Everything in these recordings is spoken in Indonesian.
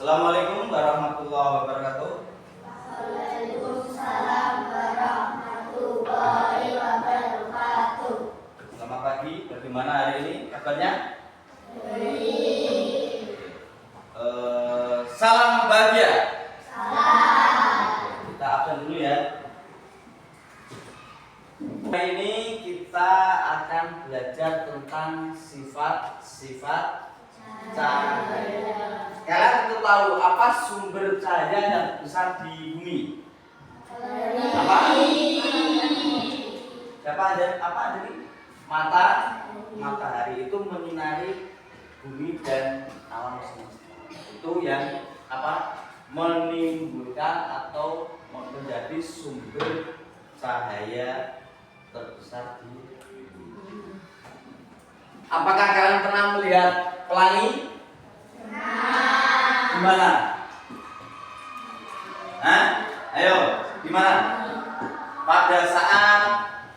Assalamualaikum warahmatullahi wabarakatuh. Waalaikumsalam warahmatullahi wabarakatuh. Selamat pagi. Bagaimana hari ini kabarnya? Baik. Salam bahagia. Salam. Kita absen dulu ya. Hari ini kita akan belajar tentang sifat-sifat cahaya. Kalian itu tahu apa sumber cahaya yang besar di bumi? Apa? Siapa ada? Apa ada nih? Matahari itu menyinari bumi dan alam semesta. Itu yang apa? Menimbulkan atau menjadi sumber cahaya terbesar di bumi. Apakah kalian pernah melihat pelangi? Gimana? Hah? Ayo, gimana? Pada saat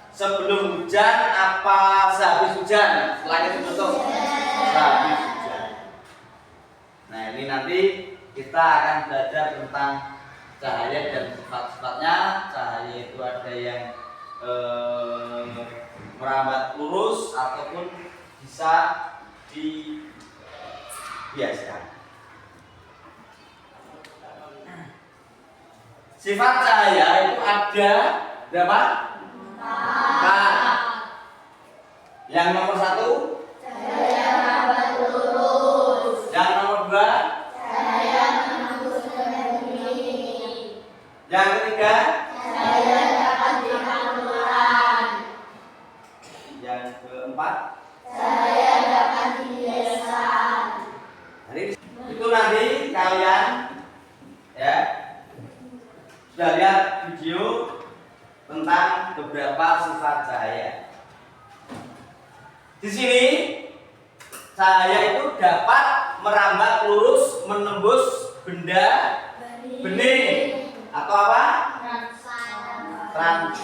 sebelum hujan apa sehabis hujan? Pelangi terbentuk sehabis hujan. Nah, ini nanti kita akan belajar tentang cahaya dan sifat-sifatnya. Cahaya itu ada yang merambat lurus ataupun bisa dibiaskan. Sifat cahaya itu ada berapa? 4. Yang nomor 1 Cahaya merambat lurus. yang nomor 2 Cahaya menembus bumi. yang ketiga Cahaya dapat dipantulan. yang keempat. Cahaya dapat dibiasakan. Jadi itu nanti kalian ya sudah lihat video tentang beberapa sifat cahaya. Di sini cahaya itu dapat merambat lurus menembus benda bening atau apa? Trans.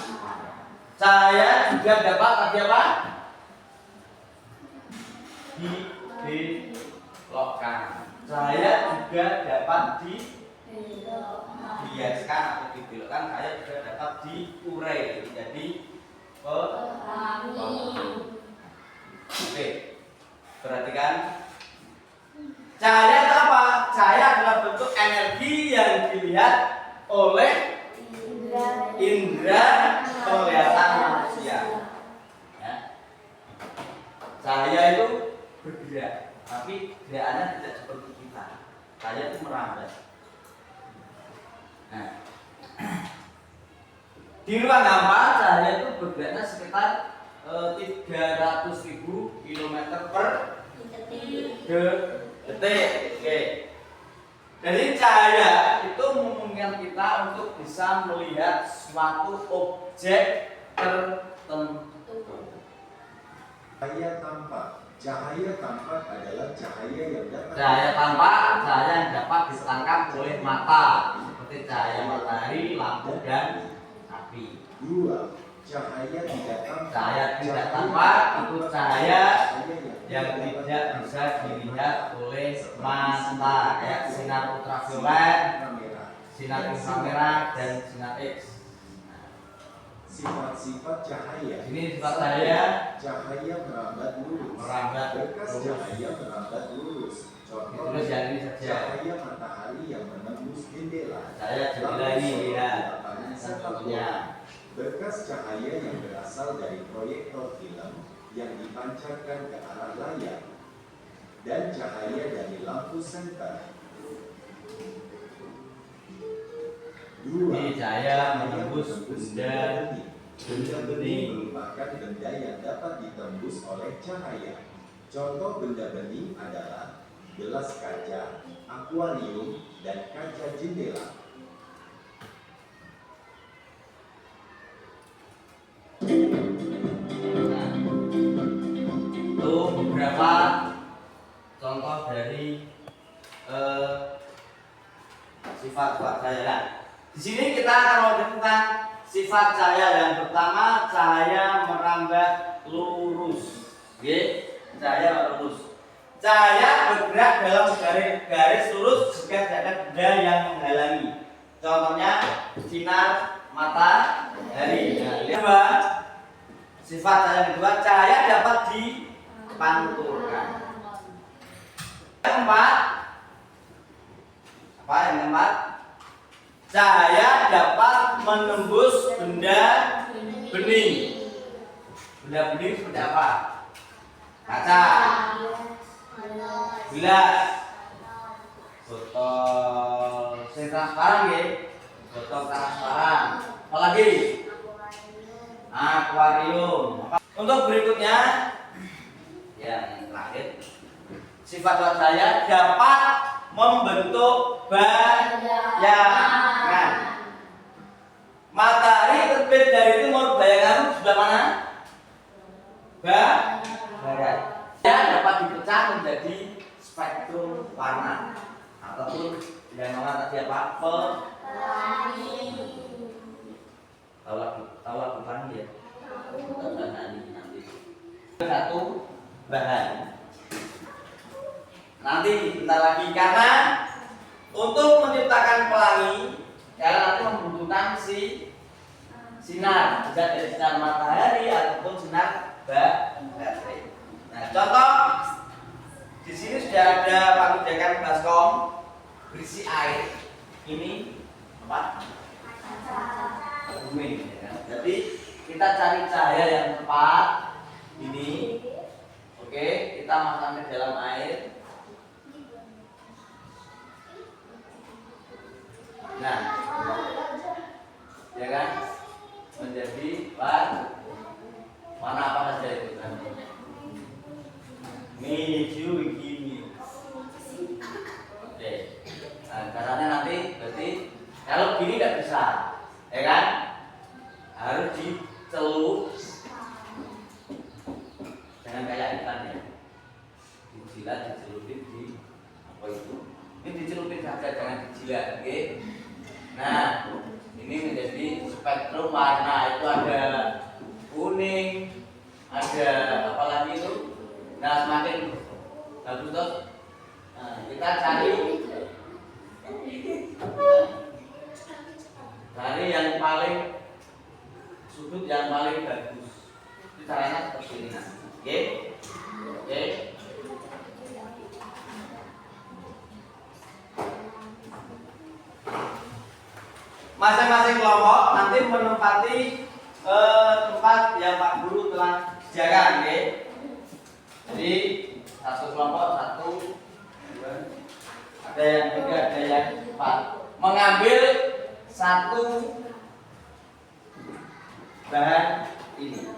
Cahaya juga dapat tadi apa? Dibelokkan. Cahaya juga dapat dibiaskan atau dibelokkan. Cahaya juga dapat diurai jadi pelangi. Oke, perhatikan. Cahaya itu apa? Cahaya adalah bentuk energi yang dilihat oleh indera penglihatan manusia. Ya. Cahaya itu bergerak, tapi gerakannya tidak seperti kita. Cahaya itu merambat. Nah, di ruang hampa cahaya itu bergeraknya sekitar 300.000 km per detik. Oke. Jadi cahaya itu memungkinkan kita untuk bisa melihat suatu objek tertentu. Cahaya tampak adalah cahaya yang dapat Cahaya yang dapat ditangkap oleh mata, seperti cahaya matahari, lampu dan api. 2. Cahaya tidak tampak itu cahaya yang tidak bisa dilihat oleh mata, kayak sinar ultraviolet, sinar inframerah dan sinar X. Sifat-sifat cahaya. Ini sifat cahaya. Cahaya merambat lurus. Berkas cahaya merambat lurus. Contoh Terus yang ini saja. Cahaya matahari yang menembus jendela. Cahaya jendela ini lihat. Contohnya berkas cahaya yang berasal dari proyektor film yang dipancarkan ke arah layar dan cahaya dari lampu senter. 2. Ini cahaya menembus benda bening merupakan benda yang dapat ditembus oleh cahaya. Contoh benda bening adalah gelas kaca, akuarium, dan kaca jendela. Itu beberapa contoh dari sifat-sifat cahaya. Di sini kita akan belajar tentang sifat cahaya. Yang pertama, cahaya merambat lurus. Oke, cahaya lurus. cahaya bergerak dalam garis lurus jika tidak ada benda yang menghalangi. Contohnya sinar matahari. Nah, kedua, sifat cahaya kedua, cahaya dapat dipantulkan. Yang keempat, apa yang keempat? Cahaya dapat menembus benda bening. Benda bening seperti apa? Kaca, gelas, botol transparan ya, botol transparan. Apalagi akuarium. Untuk berikutnya yang terakhir, sifat cahaya dapat membentuk bayangan. Matahari terbit dari timur, bayangan sebelah mana? Barat. Ya, dapat dipecah menjadi spektrum warna ataupun yang mana tadi apa? Tahu lagu pelangi ya? Nanti satu bahan. Nanti bentar lagi, karena untuk menciptakan pelangi kalian nanti membutuhkan sinar, bisa dari sinar matahari ataupun sinar baterai. Nah, contoh di sini sudah ada paku baskom berisi air. Ini apa? Bumi. Ya. Jadi kita cari cahaya yang tepat. Ini, oke, kita masukkan ke dalam air. Nah, ya kan, menjadi warna apa saja itu kan? Hijau begini. Oke. Nah, caranya nanti berarti kalau begini tidak bisa, ya kan? Harus dicelup. Jangan kayak ikan ya. Dijilat, dicelupin di apa itu? Ini dicelupin saja, jangan dijilat, oke? Nah, ini menjadi spektrum warna. Itu ada kuning, ada apa lagi itu? Nah, semakin bagus tuh. Nah, kita cari yang paling sudut yang paling bagus. Itu caranya seperti ini. Nah. Oke. Oke. Masing-masing kelompok nanti menempati tempat yang Pak Guru telah sediakan, oke? Jadi satu kelompok, satu, dua, ada yang tiga, ada yang empat. Mengambil satu bahan ini.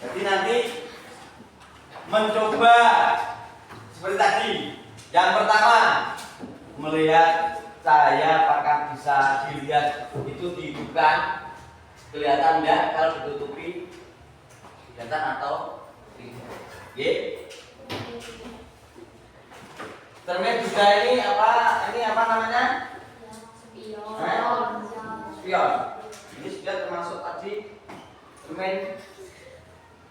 Jadi nanti mencoba seperti tadi. Yang pertama, melihat cahaya apakah bisa dilihat itu dihidupkan, kelihatan enggak, kalau ditutupi kelihatan atau tidak. Oke. Termin juga ini apa namanya? Spion. Ini sudah termasuk tadi termin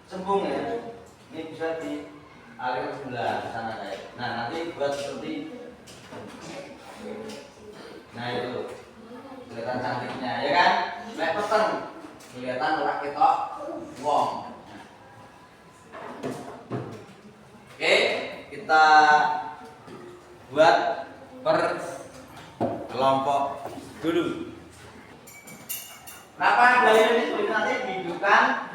cembung ya. Ini bisa dialihkan sebelah sana kayak. Nah, nanti buat seperti nah itu kelihatan cantiknya ya kan, naik pesen kelihatan ora ketok wong. Oke, kita buat per kelompok dulu. Kenapa dalil ini nanti dihidupkan,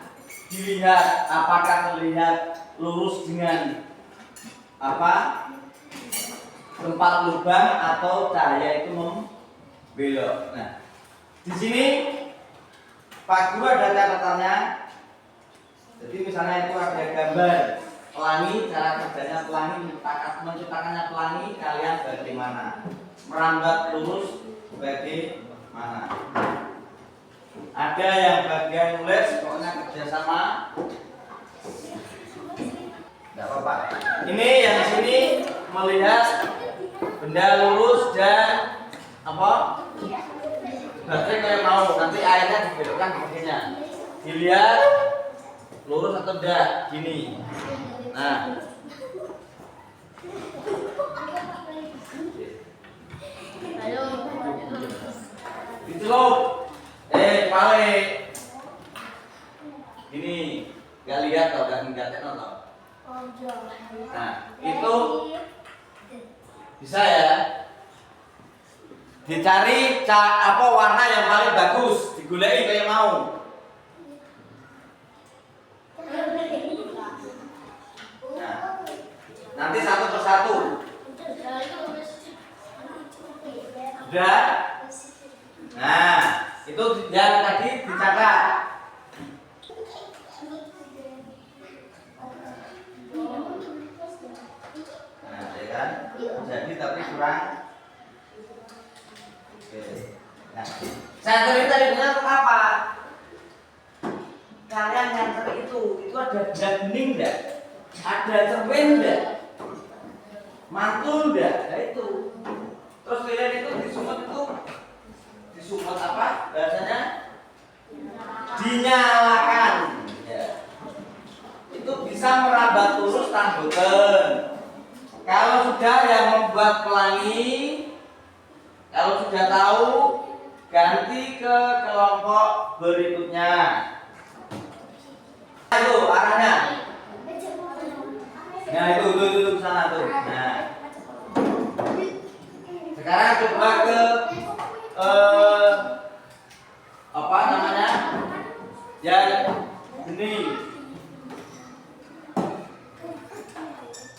dilihat apakah terlihat lurus dengan apa tempat lubang atau cahaya itu membelok. Nah, di sini Pak Guru ada catatannya. Jadi misalnya itu ada gambar pelangi, cara kerjanya pelangi, menciptakannya pelangi, kalian bagaimana? Merambat lurus bagaimana? Ada yang bagian nulis, pokoknya kerjasama. Tidak apa-apa. Ini yang di sini melihat benda lurus dan apa? Baterai kayak mau, nanti airnya dibelokkan begininya. Dilihat lurus atau tidak, gini. Nah, Itu loh. Balik. Ini nggak lihat atau nggak ngeliatin atau? Nah, itu bisa ya. Dicari apa warna yang paling bagus, digulai kayak mau. Nah, nanti satu persatu. Sudah? Nah, itu yang tadi dicatat. Nah, ya kan? Jadi tapi kurang. Oke. Nah, saya tadi bilang untuk apa? Kalian nganter itu ada benda bening enggak? Ada cermin enggak? Mantul enggak? Nah itu. Terus lilin itu disumut apa? Bahasanya dinyalakan. Ya. Itu bisa merambat lurus tambukan. Kalau sudah yang membuat pelangi, kalau sudah tahu, ganti ke kelompok berikutnya. Itu arahnya. Nah itu ke sana tuh. Nah, sekarang coba ke apa namanya? Ya ini.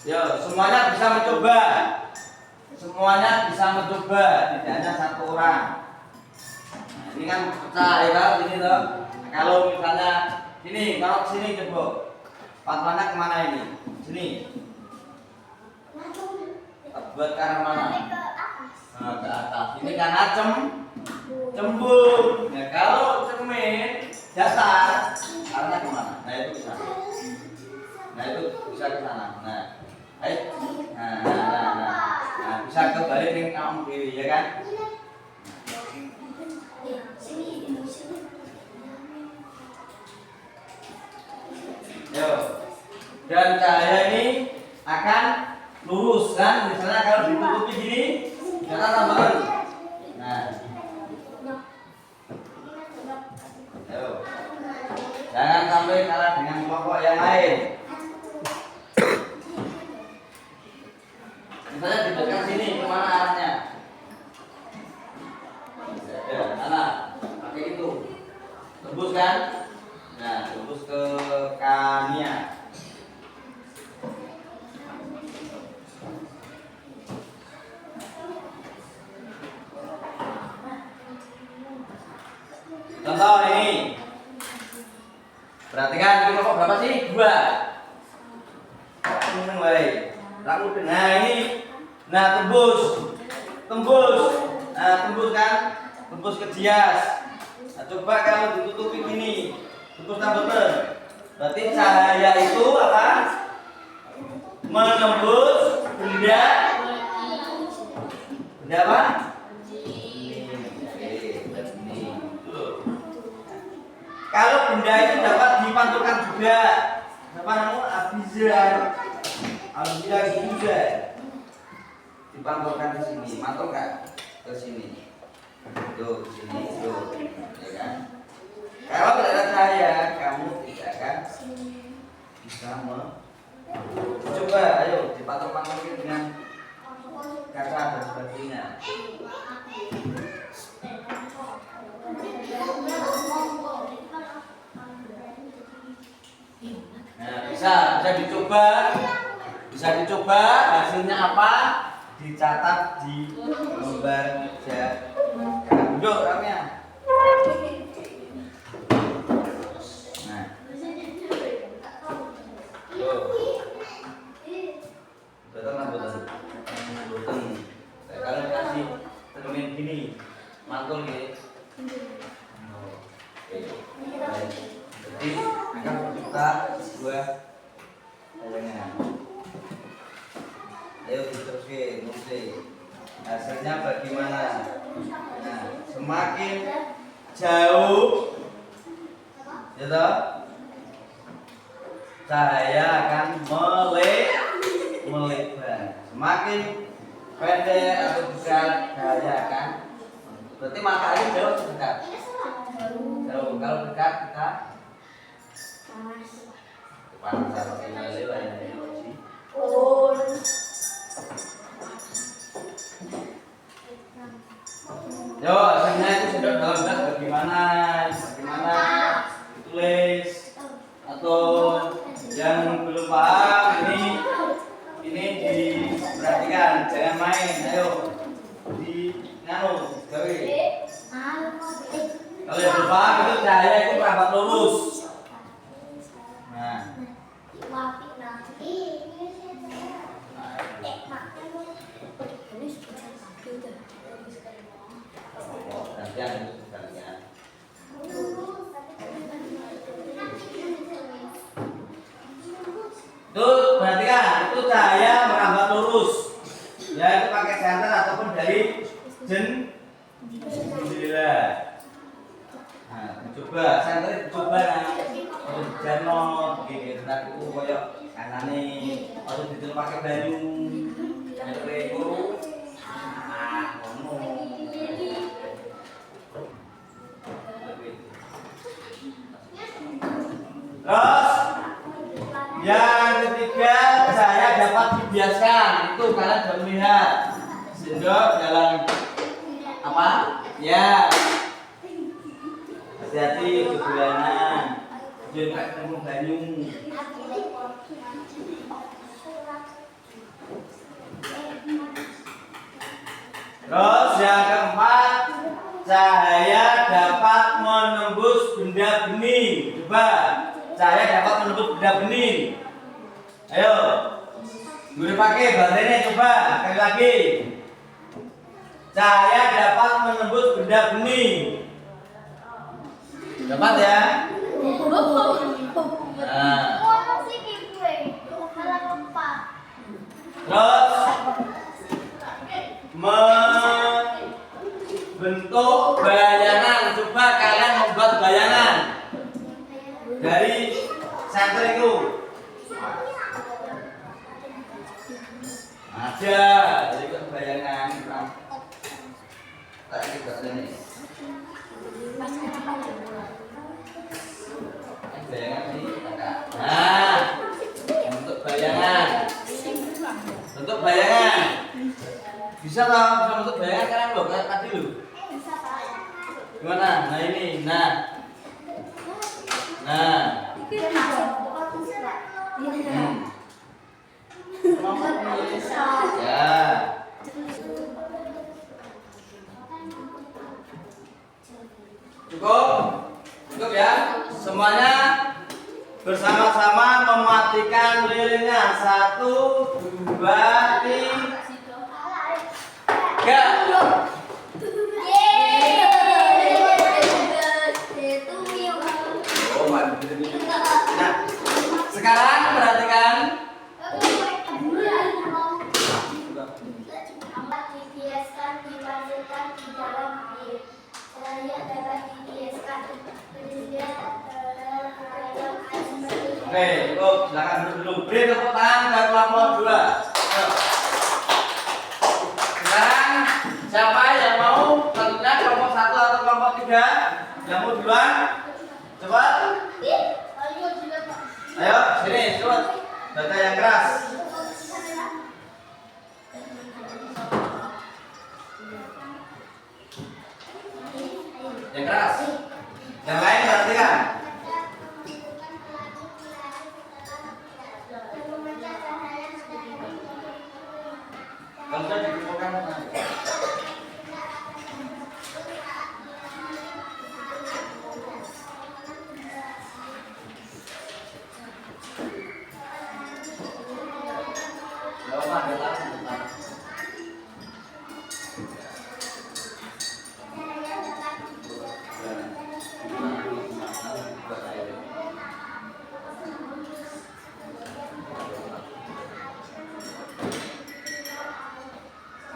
Ya semuanya bisa mencoba. Semuanya bisa mencoba, tidak hanya satu orang. Nah, ini kan pecah ya kan, ini loh. Kalau misalnya ini, kalau sini coba, pantulannya kemana ini? Sini. Buat ke arah mana? Nah, ke atas. Ini karena cembung. Nah, kalau cermin datar, arahnya kemana? Nah itu ke sana. Nah itu bisa ke sana. Nah, ayo. Nah, bisa kebalik dengan kamu diri, ya kan? Yo. Dan cahaya ini akan lurus kan? Misalnya kalau ditutupi gini, jangan tambahan. Nah. Yo. Jangan sampai kalah dengan kelompok yang lain. Misalnya di dekat sini, kemana arahnya? Ya, sana, pakai itu. Tembus kan? Nah, tembus ke Kania. Contoh ini. Perhatikan, ini kelompok berapa sih? 2. Seneng baik. Nah ini, nah tembus, nah tembus kan, tembus ke Dias. Nah, coba kalau ditutupi gini, tembus tambukan. Berarti cahaya itu apa? Menembus benda apa? Kalau benda itu dapat dipantulkan juga, apa namanya? Abizar juga dipantulkan ke sini, mantulkan ke sini, tuh ke sini, tuh, ya kan? Kalau tidak ada cahaya, kamu tidak akan bisa coba, ayo dipantul-pantulkan dengan kaca dan sebagainya. Nah, bisa dicoba hasilnya apa, dicatat di lembar jawaban. Duduk ramnya. Nah, betul. Kalau kasih cermin gini, mantul gitu. Jadi akan tercipta sebuah elemen. Ayo diteruskan musik. Hasilnya bagaimana? Nah, semakin jauh, ya toh, cahaya akan melebar. Semakin pendek atau dekat cahaya kan? Berarti matahari jauh atau dekat? Jauh. Kalau dekat kita panas kalau kita lewat ya. Yo, hasilnya itu sudah dalam belas bagaimana tulis atau yang belum paham ini diperhatikan, jangan main. Ayo di gawe. Kalau yang belum paham itu cahaya itu merambat lurus. Nah, gantian itu gantian. Tuh, perhatikan, itu cahaya merambat lurus. Ya, itu pakai senter ataupun dari jendela. Nah, coba senter coba jano gitu. Nah, itu koyo kanane atau ditulis pakai banyu. Terus yang ketiga, saya dapat dibiaskan. Itu kalian sudah melihat sendok dalam apa? Ya. Hati-hati kebulangan. Jangan ketemu banyu. Terus yang keempat, cahaya dapat menembus benda bening. Coba, cahaya dapat menembus benda bening. Ayo, gue pakai baterainya, coba sekali lagi. Cahaya dapat menembus benda bening. Dapat ya? Nah. Terus membentuk bayangan. Coba kalian membuat bayangan dari senter itu. Ada dari bayangan. Tadi buat ini. Bayangan sih. Nah, bentuk bayangan. Bentuk bayangan. Bisa lah, bisa bentuk bayangan sekarang loh, kayak tadi loh. Gimana? Nah ini, nah. Ya. Cukup ya. Semuanya bersama-sama mematikan lilinnya. 1, 2, 3. Nah, sekarang perhatikan. Oke, cukup. Silakan dulu. Beri tepuk tangan ke kelompok 2. Sekarang siapa yang mau tentunya kelompok 1 atau kelompok 3 yang mau duluan? Cepat. Ayo, sini, cepat. Baca yang keras. Yang keras. Yang lain perhatikan. Kalau sudah dikumpulkan.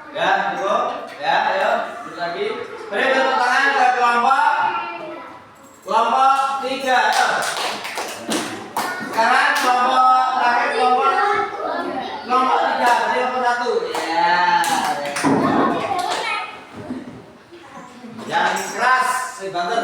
Ya, cukup. Ya, ayo, lanjut lagi. Beri tepuk tangan ke kelompok 3. Ayo. Sekarang kelompok terakhir kelompok 3. Jadi kelompok 1. si banter.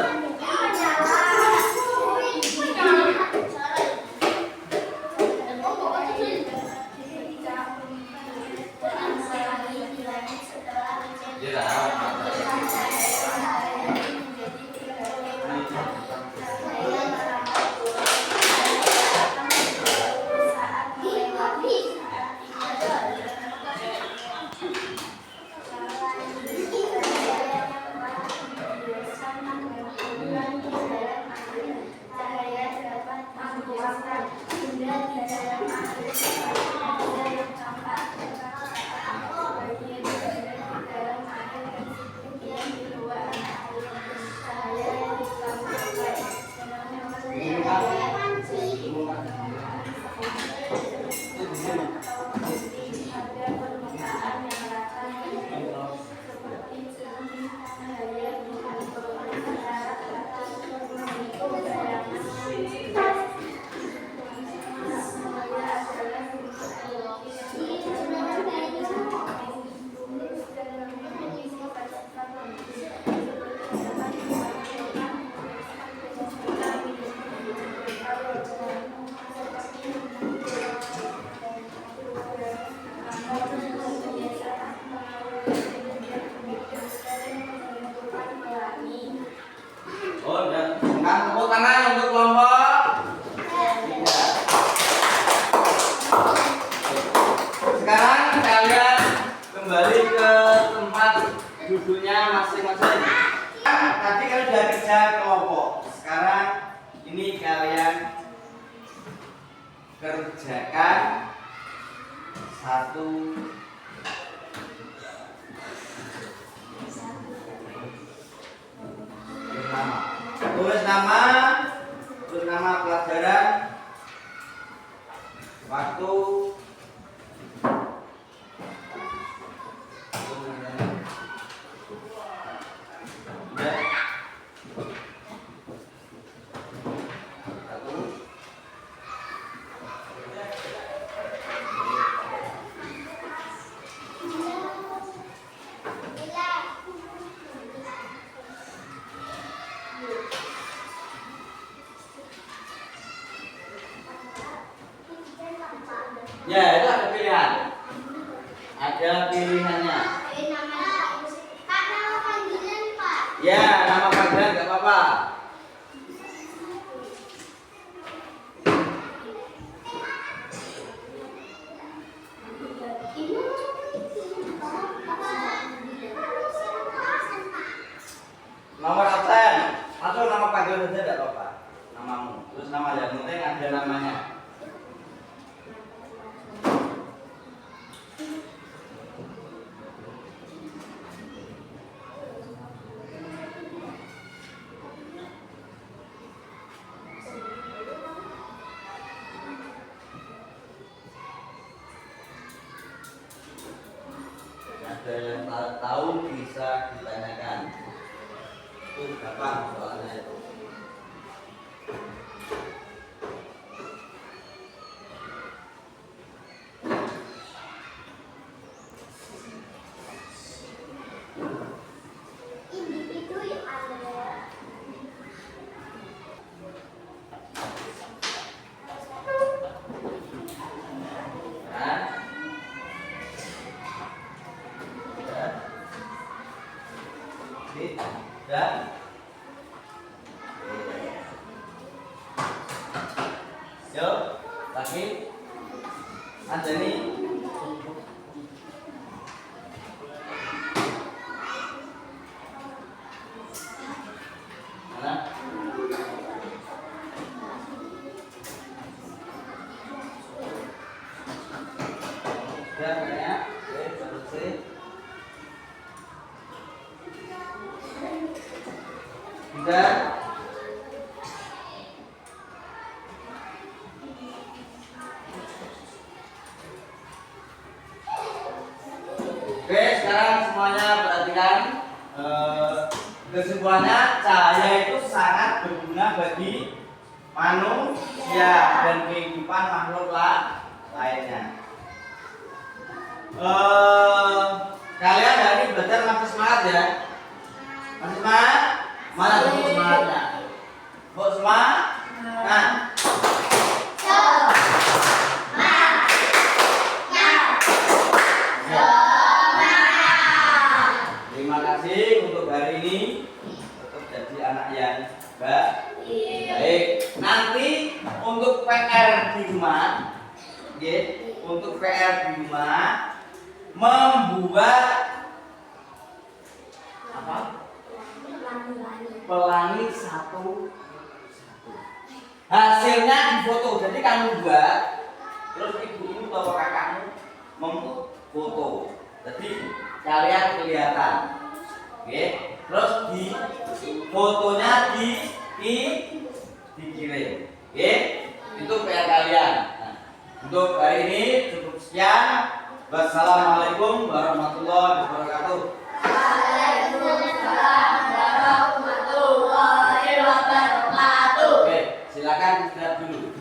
Oh, dan tepuk tangan untuk kelompok 3. Sekarang kalian kembali ke tempat duduknya masing-masing. Tadi kalian sudah kerja kelompok. Sekarang ini kalian kerjakan satu tulis nama pelajaran, waktu, ya itu ada pilihan. Ada pilihannya. Kak, nama panggilan, Pak. Ya, nama panggilan nggak apa-apa. Nomor absen atau nama panggilan saja nggak apa-apa. Namamu, terus nama yang penting ada namanya. Ada yang tahu bisa ditanyakan. Itu gampang soalnya itu. Individu yang ada. Dan yuk lagi ada nih mana sudah kayaknya oke selesai. Sudah. Oke, sekarang semuanya perhatikan. Kesimpulannya, cahaya itu sangat berguna bagi manusia dan kehidupan makhluk lainnya. Kalian hari ini belajar masih semangat ya? Masih semangat? Mana bentuk semangatnya? Bentuk semangat. Nah. Terima kasih untuk hari ini. Tetap jadi anak yang baik. Nanti untuk PR di rumah, untuk PR di rumah membuat apa? Pelangi satu. Hasilnya difoto. Jadi kamu buat, terus ibumu atau kakakmu memfoto. Jadi kalian kelihatan. Oke. Terus di fotonya dikirim. Oke. Itu PR kalian. Nah, untuk hari ini cukup sekian. Wassalamualaikum warahmatullahi wabarakatuh. Waalaikumsalam warahmatullahi wabarakatuh. Oke, silakan istirahat dulu.